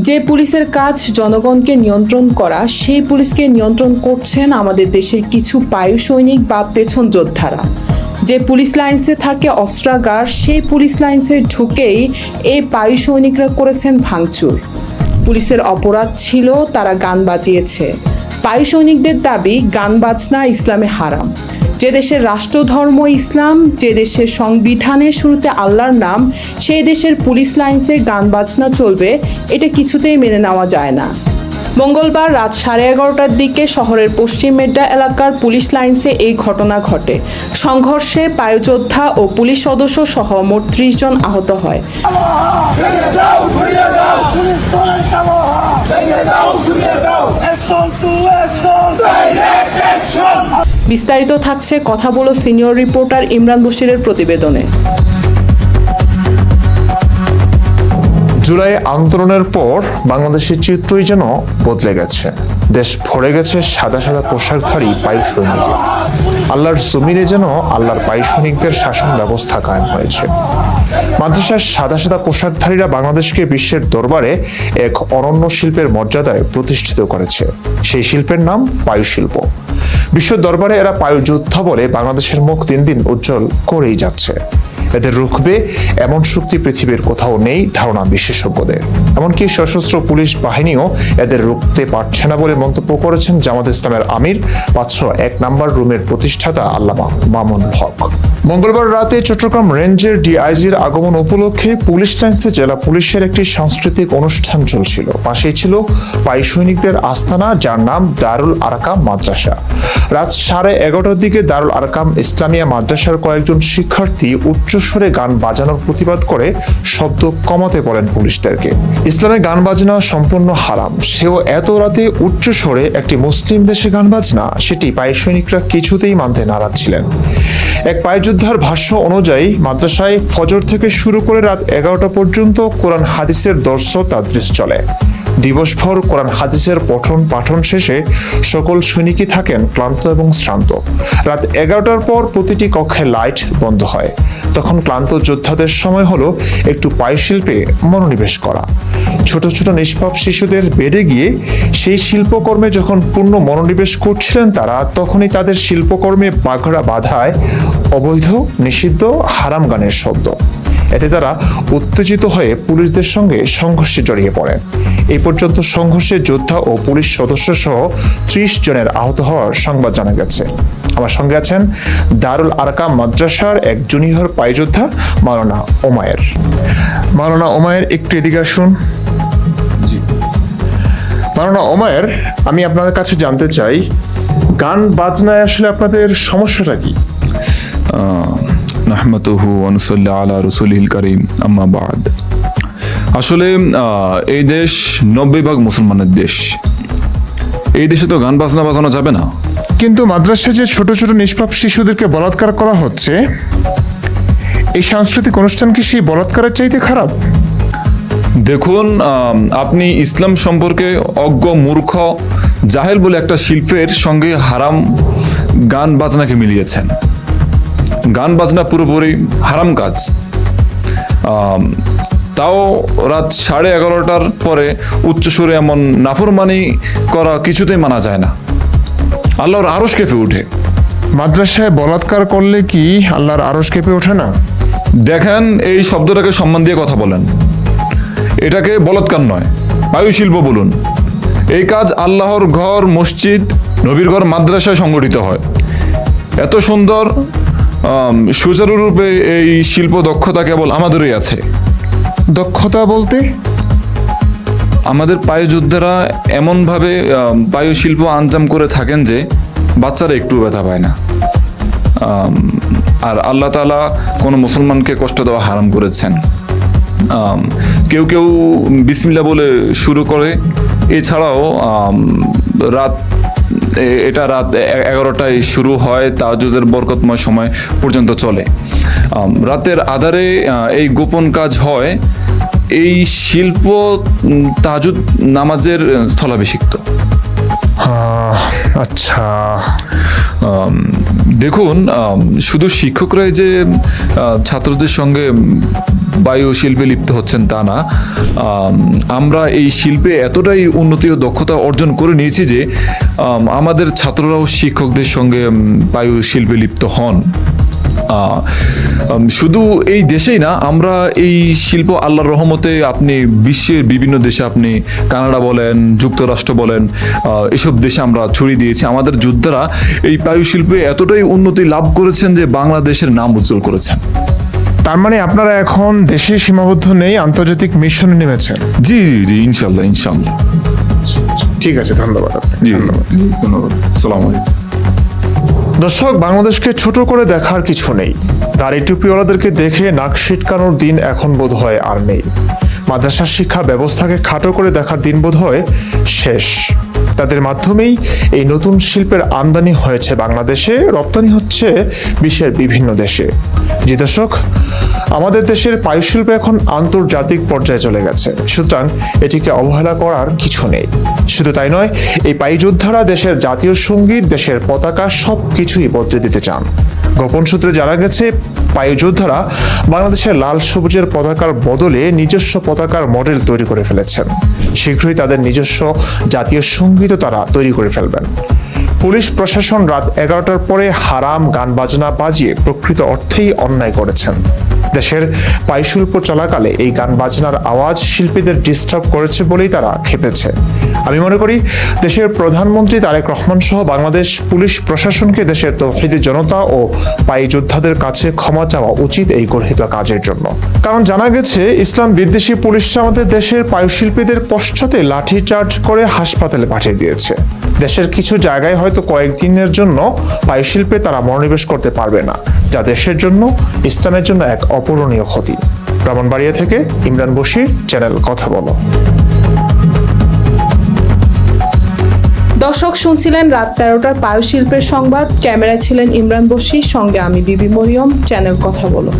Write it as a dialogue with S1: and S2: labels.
S1: যে পুলিশের কাজ জনগণকে নিয়ন্ত্রণ করা, সেই পুলিশকে নিয়ন্ত্রণ করছেন আমাদের দেশের কিছু বায়ু সৈনিক বা পেছন যোদ্ধারা। যে পুলিশ লাইন্সে থাকে অস্ত্রাগার, সেই পুলিশ লাইন্সে ঢুকেই এই বায়ু সৈনিকরা করেছেন ভাঙচুর। পুলিশের অপরাধ ছিল তারা গান বাজিয়েছে। বায়ু সৈনিকদের দাবি গান বাজনা ইসলামে হারাম। যে দেশের রাষ্ট্রধর্ম ইসলাম, যে দেশের সংবিধানের শুরুতে আল্লাহর নাম, সেই দেশের পুলিশ লাইন্সে গান বাজনা চলবে, এটা কিছুতেই মেনে নেওয়া যায় না। মঙ্গলবার রাত 11:30টার দিকে শহরের পশ্চিম মেড্ডা এলাকার পুলিশ লাইন্সে এই ঘটনা ঘটে। সংঘর্ষে বায়ুযোদ্ধা ও পুলিশ সদস্য সহ মোট 30 জন আহত হয়। বিস্তারিত থাকছে কথা বলো সিনিয়র রিপোর্টার ইমরান বশিরের প্রতিবেদনে।
S2: জুলাই আন্দোলনের পর বাংলাদেশের চিত্রই যেন বদলে গেছে। দেশ ভরে গেছে সাদা সাদা পোশাকধারী বায়ু সৈনিকে। আল্লাহর জমিনে যেন আল্লাহর বায়ু সৈনিকদের শাসন ব্যবস্থা কায়েম হয়েছে। মাদ্রাসার সাদা সাদা পোশাকধারীরা বাংলাদেশকে বিশ্বের দরবারে এক অনন্য শিল্পের মর্যাদায় প্রতিষ্ঠিত করেছে। সেই শিল্পের নাম বায়ু শিল্প। বিশ্ব দরবারে এরা বায়ু যোদ্ধা বলে বাংলাদেশের মুখ দিন দিন উজ্জ্বল করেই যাচ্ছে। এদের রুখবে এমন শক্তি পৃথিবীর কোথাও নেই ধারণা বিশেষজ্ঞদের। এমনকি সশস্ত্র পুলিশ বাহিনীও এদের রুখতে পারছে না বলে মন্তব্য করেছেন জামাত ইসলামের আমির 501 নম্বর রুমের প্রতিষ্ঠাতা আল্লামা মামুনুল হক। মঙ্গলবার রাতে চট্টগ্রাম রেঞ্জের ডিআইজির আগমন উপলক্ষে পুলিশ লাইন্সে জেলা পুলিশের একটি সাংস্কৃতিক অনুষ্ঠান চলছিল। পাশেই ছিল বায়ু সৈনিকদের আস্তানা, যার নাম দারুল আরকাম মাদ্রাসা। রাত 11:30টার দিকে দারুল আরকাম ইসলামিয়া মাদ্রাসার কয়েকজন শিক্ষার্থী উচ্চস্বরে গান বাজানোর প্রতিবাদ করে শব্দ কমাতে বলেন পুলিশদেরকে। ইসলামে গান বাজনা সম্পূর্ণ হারাম, সেও এত রাতে উচ্চস্বরে একটি মুসলিম দেশে গান বাজনা, সেটি বায়ু সৈনিকরা কিছুতেই মানতে নারাজ ছিলেন। এক বায়ুযোদ্ধার ভাষ্য অনুযায়ী মাদ্রাসায় ফজর থেকে শুরু করে রাত 11টা পর্যন্ত কোরআন হাদিসের দর্শ তাদরিস চলে। দিবসভর কোরআন হাদিসের পঠন পাঠন শেষে সকল সৈনিকই থাকেন ক্লান্ত এবং শ্রান্ত। রাত 11টার পর প্রতিটি কক্ষে লাইট বন্ধ হয়। তখন ক্লান্ত যোদ্ধাদের সময় হলো একটু বায়ু শিল্পে মনোনিবেশ করা। ছোট ছোট নিষ্পাপ শিশুদের বেডে গিয়ে সেই শিল্পকর্মে যখন পূর্ণ মনোনিবেশ করছিলেন তারা, তখনই তাদের শিল্পকর্মে বাঘড়া বাধায় অবৈধ, নিষিদ্ধ, হারাম গানের শব্দ। এতে তারা উত্তেজিত হয়ে পুলিশদের সঙ্গে সংঘর্ষে জড়িয়ে পড়েন। এই পর্যন্ত সংঘর্ষে যোদ্ধা ও পুলিশ সদস্য সহ 30 জনের আহত হওয়ার সংবাদ জানা গেছে। আমার সঙ্গে আছেন দারুল আরকাম মাদ্রাসার এক জুনিয়র বায়ুযোদ্ধা মাওলানা ওমায়ের। মাওলানা ওমায়ের, একটু এদিকে আসুন। মাওলানা ওমায়ের, আমি আপনাদের কাছে জানতে চাই, গান বাজনায় আসলে আপনাদের সমস্যাটা কি?
S3: নাহমাতুহু ওয়া নুসাল্লি আলা রাসূলিল কারীম, আম্মা বাদ। আসলে এই দেশ 90% মুসলমানের দেশ। এই দেশে তো গান বাজনা বাজানো যাবে না।
S2: কিন্তু মাদ্রাসায় যে ছোট ছোট নিষ্পাপ শিশুদেরকে বলাৎকার করা হচ্ছে, এই সাংস্কৃতিক অনুষ্ঠান কি সেই বলাৎকারের চাইতে খারাপ?
S3: দেখুন, আপনি ইসলাম সম্পর্কে অজ্ঞ, মূর্খ, জাহেল বলে একটা শিল্পের সঙ্গে হারাম গান বাজনাকে মিলিয়েছেন। গান বাজনা পুরোপুরি হারাম কাজ। তাও রাত 11:30টার পরে উচ্চস্বরে এমন নাফরমানি করা কিছুতেই মানা যায় না। আল্লাহর আরশ কেঁপে ওঠে।
S2: মাদ্রাসায় বলাৎকার করলে কি আল্লাহর আরশ কেঁপে ওঠে না?
S3: দেখেন, এই শব্দটাকে সম্মান দিয়ে কথা বলেন। এটাকে বলাৎকার নয়, বায়ু শিল্প বলুন। এই কাজ আল্লাহর ঘর, মসজিদ, নবীর ঘর, মাদ্রাসায় সংগঠিত হয়। এত সুন্দর সুচারুরূপে এই শিল্প দক্ষতা কেবল আমাদেরই আছে।
S2: দক্ষতা বলতে?
S3: আমাদের বায়ুযোদ্ধারা এমনভাবে বায়ু শিল্প আঞ্জাম করে থাকেন যে বাচ্চারা একটু ব্যথা পায় না। আর আল্লাহ তাআলা কোনো মুসলমানকে কষ্ট দেওয়া হারাম করেছেন। কেউ কেউ বিসমিল্লাহ বলে শুরু করে। এছাড়াও রাত 11টায় শুরু হয়, তাহাজ্জুদের বরকতময় সময় পর্যন্ত চলে। রাতের আধারে এই গোপন কাজ হয়। এই শিল্প তাহাজ্জুদ নামাজের স্থলাভিষিক্ত।
S2: আচ্ছা,
S3: দেখুন, শুধু শিক্ষকরাই যে ছাত্রদের সঙ্গে বায়ু শিল্পে লিপ্ত হচ্ছেন তা না। আমরা এই শিল্পে এতটাই উন্নতি ও দক্ষতা অর্জন করে নিয়েছি যে আমাদের ছাত্ররাও শিক্ষকদের সঙ্গে বায়ু শিল্পে লিপ্ত হন। শুধু এই দেশেই না, আমরা এই শিল্প আল্লাহর রহমতে আপনি বিশ্বের বিভিন্ন দেশে, আপনি কানাডা বলেন, যুক্তরাষ্ট্র বলেন, এসব দেশে আমরা ছড়িয়ে দিয়েছি। আমাদের যোদ্ধারা এই বায়ু শিল্পে এতটাই উন্নতি লাভ করেছেন যে বাংলাদেশের নাম উজ্জ্বল করেছেন।
S2: তার মানে আপনারা এখন দেশে সীমাবদ্ধ নেই, আন্তর্জাতিক মিশনে নেমেছেন।
S3: জি জি জি, ইনশাল্লাহ ইনশাল্লাহ।
S2: ঠিক আছে, ধন্যবাদ।
S3: জি ধন্যবাদ। সালাম আলাইকুম।
S2: দর্শক, বাংলাদেশকে ছোট করে দেখার কিছু নেই। দাড়ি টুপিওয়ালাদেরকে দেখে নাক ছিটকানোর দিন এখন বোধ হয় আর নেই। মাদ্রাসার শিক্ষা ব্যবস্থাকে খাটো করে দেখার দিন বোধ হয় শেষ। তাদের মাধ্যমেই এই নতুন শিল্পের আমদানি হয়েছে বাংলাদেশে, রপ্তানি হচ্ছে বিশ্বের বিভিন্ন দেশে। জি দর্শক, আমাদের দেশের পায়ুশিল্প এখন আন্তর্জাতিক পর্যায়ে চলে গেছে, সুতরাং এটিকে অবহেলা করার কিছু নেই। শুধু তাই নয়, এই পায়ুযোদ্ধারা দেশের জাতীয় সঙ্গীত, দেশের পতাকা সব কিছুই বদলে দিতে চান। গোপন সূত্রে জানা গেছে, পায়ুযোদ্ধারা বাংলাদেশের লাল সবুজের পতাকার বদলে নিজস্ব পতাকার মডেল তৈরি করে ফেলেছেন। শীঘ্রই তাদের নিজস্ব জাতীয় সঙ্গীতও তারা তৈরি করে ফেলবেন। পুলিশ প্রশাসন রাত 11টার পরে হারাম গান বাজনা বাজিয়ে প্রকৃত অর্থেই অন্যায় করেছেন। দেশের পায়ুশিল্প চলাকালে এই গান বাজনার আওয়াজ শিল্পীদের ডিস্টার্ব করেছে বলেই তারা ক্ষেপেছে। আমি মনে করি দেশের প্রধানমন্ত্রী তারেক রহমান সহ বাংলাদেশ পুলিশ প্রশাসনকে দেশের তৌহিদি জনতা ও পায়ু যোদ্ধাদের কাছে ক্ষমা চাওয়া উচিত এই গর্হিত কাজের জন্য। কারণ জানা গেছে, ইসলাম বিদ্বেষী পুলিশরা আমাদের দেশের পায়ুশিল্পীদের পশ্চাতে লাঠি চার্জ করে হাসপাতালে পাঠিয়ে দিয়েছে। দেশের কিছু জায়গায় হয়তো কয়েকদিনের জন্য পায়ুশিল্পে তারা মনোনিবেশ করতে পারবে না, যা দেশের জন্য, ইসলামের জন্য এক অপূরণীয় ক্ষতি। ব্রাহ্মণবাড়িয়া থেকে ইমরান বশির, চ্যানেল কথা বলো।
S1: দর্শক শুনছিলেন রাত 13টার পায়ুশিল্পের সংবাদ। ক্যামেরায় ছিলেন ইমরান বশির, সঙ্গে আমি বিবি মরিয়ম, চ্যানেল কথা বলো।